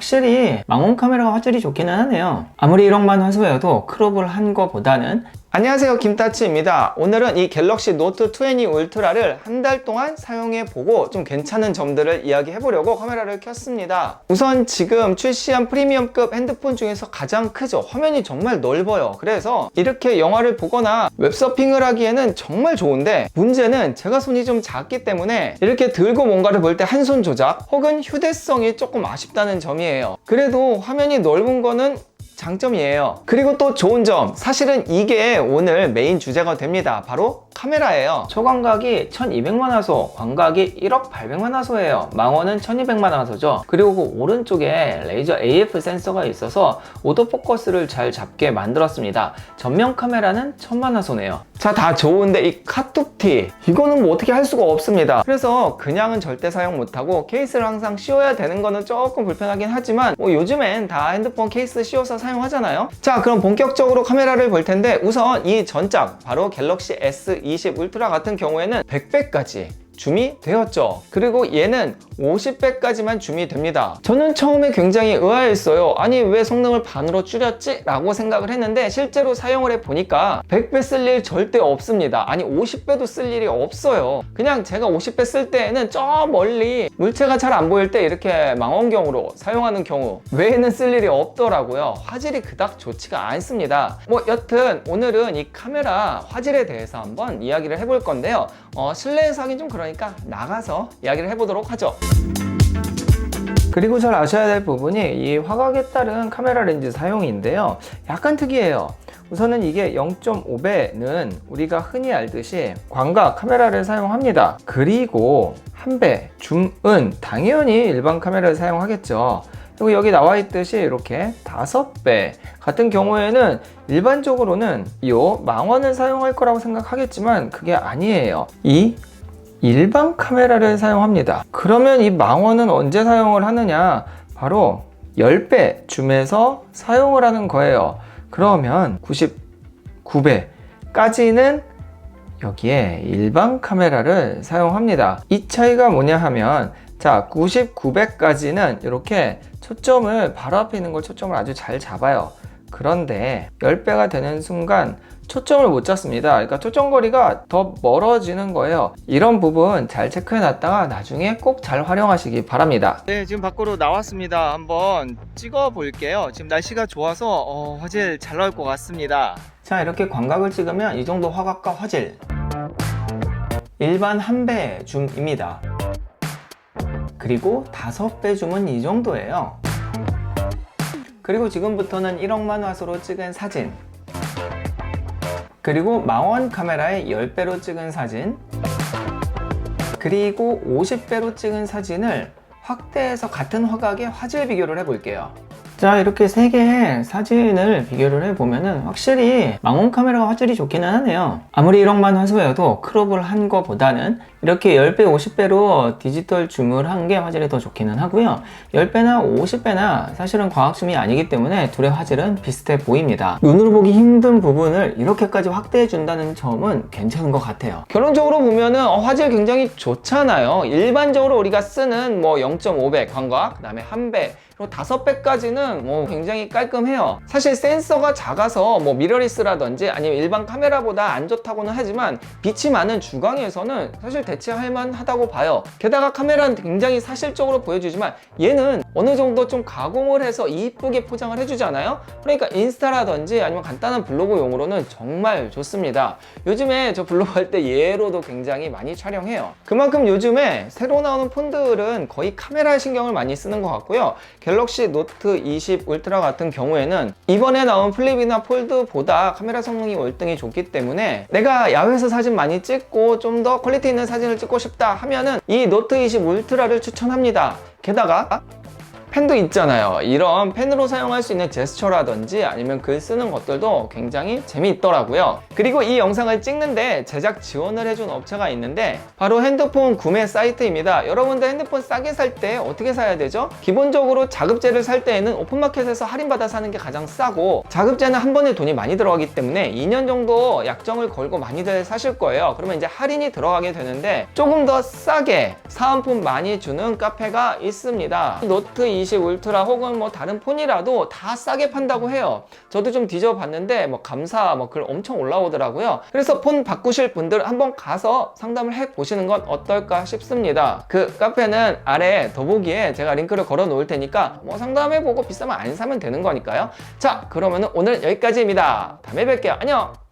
확실히 망원 카메라가 화질이 좋기는 하네요. 아무리 1억만 화소여도 크롭을 한 거보다는. 안녕하세요, 김타치입니다. 오늘은 이 갤럭시 노트 20 울트라를 한 달 동안 사용해보고 좀 괜찮은 점들을 이야기해보려고 카메라를 켰습니다. 우선 지금 출시한 프리미엄급 핸드폰 중에서 가장 크죠. 화면이 정말 넓어요. 그래서 이렇게 영화를 보거나 웹서핑을 하기에는 정말 좋은데, 문제는 제가 손이 좀 작기 때문에 이렇게 들고 뭔가를 볼 때 한 손 조작 혹은 휴대성이 조금 아쉽다는 점이에요. 그래도 화면이 넓은 거는 장점이에요. 그리고 또 좋은 점, 사실은 이게 오늘 메인 주제가 됩니다. 바로 카메라예요. 초광각이 1200만 화소, 광각이 1억 800만 화소예요. 망원은 1200만 화소죠. 그리고 그 오른쪽에 레이저 AF 센서가 있어서 오토포커스를 잘 잡게 만들었습니다. 전면 카메라는 1000만 화소네요. 자, 다 좋은데 이 카툭티, 이거는 뭐 어떻게 할 수가 없습니다. 그래서 그냥은 절대 사용 못하고 케이스를 항상 씌워야 되는 거는 조금 불편하긴 하지만 뭐 요즘엔 다 핸드폰 케이스 씌워서 사용하잖아요. 자, 그럼 본격적으로 카메라를 볼 텐데, 우선 이 전작 바로 갤럭시 S20 울트라 같은 경우에는 100배까지 줌이 되었죠. 그리고 얘는 50배까지만 줌이 됩니다. 저는 처음에 굉장히 의아했어요. 아니, 왜 성능을 반으로 줄였지? 라고 생각을 했는데, 실제로 사용을 해보니까 100배 쓸 일 절대 없습니다. 아니, 50배도 쓸 일이 없어요. 그냥 제가 50배 쓸 때에는 저 멀리 물체가 잘 안 보일 때 이렇게 망원경으로 사용하는 경우 외에는 쓸 일이 없더라고요. 화질이 그닥 좋지가 않습니다. 뭐 여튼 오늘은 이 카메라 화질에 대해서 한번 이야기를 해볼 건데요. 실내에서 하긴 좀 그러니까 나가서 이야기를 해보도록 하죠. 그리고 잘 아셔야 될 부분이 이 화각에 따른 카메라 렌즈 사용인데요. 약간 특이해요. 우선은 이게 0.5배는 우리가 흔히 알듯이 광각 카메라를 사용합니다. 그리고 1배 줌은 당연히 일반 카메라를 사용하겠죠. 그리고 여기 나와 있듯이 이렇게 5배 같은 경우에는 일반적으로는 이 망원을 사용할 거라고 생각하겠지만 그게 아니에요. 이 일반 카메라를 사용합니다. 그러면 이 망원은 언제 사용을 하느냐? 바로 10배 줌에서 사용을 하는 거예요. 그러면 99배까지는 여기에 일반 카메라를 사용합니다. 이 차이가 뭐냐 하면, 자, 99배까지는 이렇게 초점을 바로 앞에 있는 걸 초점을 아주 잘 잡아요. 그런데 10배가 되는 순간 초점을 못 잡습니다. 그러니까 초점 거리가 더 멀어지는 거예요. 이런 부분 잘 체크해 놨다가 나중에 꼭 잘 활용하시기 바랍니다. 네, 지금 밖으로 나왔습니다. 한번 찍어 볼게요. 지금 날씨가 좋아서 화질 잘 나올 것 같습니다. 자, 이렇게 광각을 찍으면 이 정도 화각과 화질, 일반 1배 줌입니다. 그리고 5배 줌은 이 정도예요. 그리고 지금부터는 1억만 화소로 찍은 사진, 그리고 망원 카메라에 10배로 찍은 사진, 그리고 50배로 찍은 사진을 확대해서 같은 화각의 화질 비교를 해볼게요. 자, 이렇게 3개의 사진을 비교를 해보면은 확실히 망원 카메라가 화질이 좋기는 하네요. 아무리 1억만 화소여도 크롭을 한 거보다는 이렇게 10배, 50배로 디지털 줌을 한 게 화질이 더 좋기는 하고요. 10배나 50배나 사실은 광학줌이 아니기 때문에 둘의 화질은 비슷해 보입니다. 눈으로 보기 힘든 부분을 이렇게까지 확대해 준다는 점은 괜찮은 것 같아요. 결론적으로 보면은 화질 굉장히 좋잖아요. 일반적으로 우리가 쓰는 뭐 0.5배 광각, 그 다음에 1배, 그리고 5배까지는 뭐 굉장히 깔끔해요. 사실 센서가 작아서 뭐 미러리스라든지 아니면 일반 카메라보다 안 좋다고는 하지만 빛이 많은 주광에서는 사실 대체할 만하다고 봐요. 게다가 카메라는 굉장히 사실적으로 보여주지만 얘는 어느 정도 좀 가공을 해서 이쁘게 포장을 해주잖아요. 그러니까 인스타라든지 아니면 간단한 블로그용으로는 정말 좋습니다. 요즘에 저 블로그 할 때 얘로도 굉장히 많이 촬영해요. 그만큼 요즘에 새로 나오는 폰들은 거의 카메라에 신경을 많이 쓰는 것 같고요. 갤럭시 노트 20 울트라 같은 경우에는 이번에 나온 플립이나 폴드보다 카메라 성능이 월등히 좋기 때문에 내가 야외에서 사진 많이 찍고 좀 더 퀄리티 있는 사진을 찍고 싶다 하면은 이 노트 20 울트라를 추천합니다. 게다가 펜도 있잖아요. 이런 펜으로 사용할 수 있는 제스처라든지 아니면 글 쓰는 것들도 굉장히 재미있더라고요. 그리고 이 영상을 찍는데 제작 지원을 해준 업체가 있는데 바로 핸드폰 구매 사이트입니다. 여러분들 핸드폰 싸게 살 때 어떻게 사야 되죠? 기본적으로 자급제를 살 때에는 오픈마켓에서 할인받아 사는 게 가장 싸고, 자급제는 한 번에 돈이 많이 들어가기 때문에 2년 정도 약정을 걸고 많이들 사실 거예요. 그러면 이제 할인이 들어가게 되는데 조금 더 싸게 사은품 많이 주는 카페가 있습니다. 노트 A20 울트라 혹은 뭐 다른 폰이라도 다 싸게 판다고 해요. 저도 좀 뒤져봤는데 뭐 감사 뭐 글 엄청 올라오더라고요. 그래서 폰 바꾸실 분들 한번 가서 상담을 해 보시는 건 어떨까 싶습니다. 그 카페는 아래 더보기에 제가 링크를 걸어 놓을 테니까 뭐 상담해 보고 비싸면 안 사면 되는 거니까요. 자, 그러면은 오늘 여기까지입니다. 다음에 뵐게요. 안녕.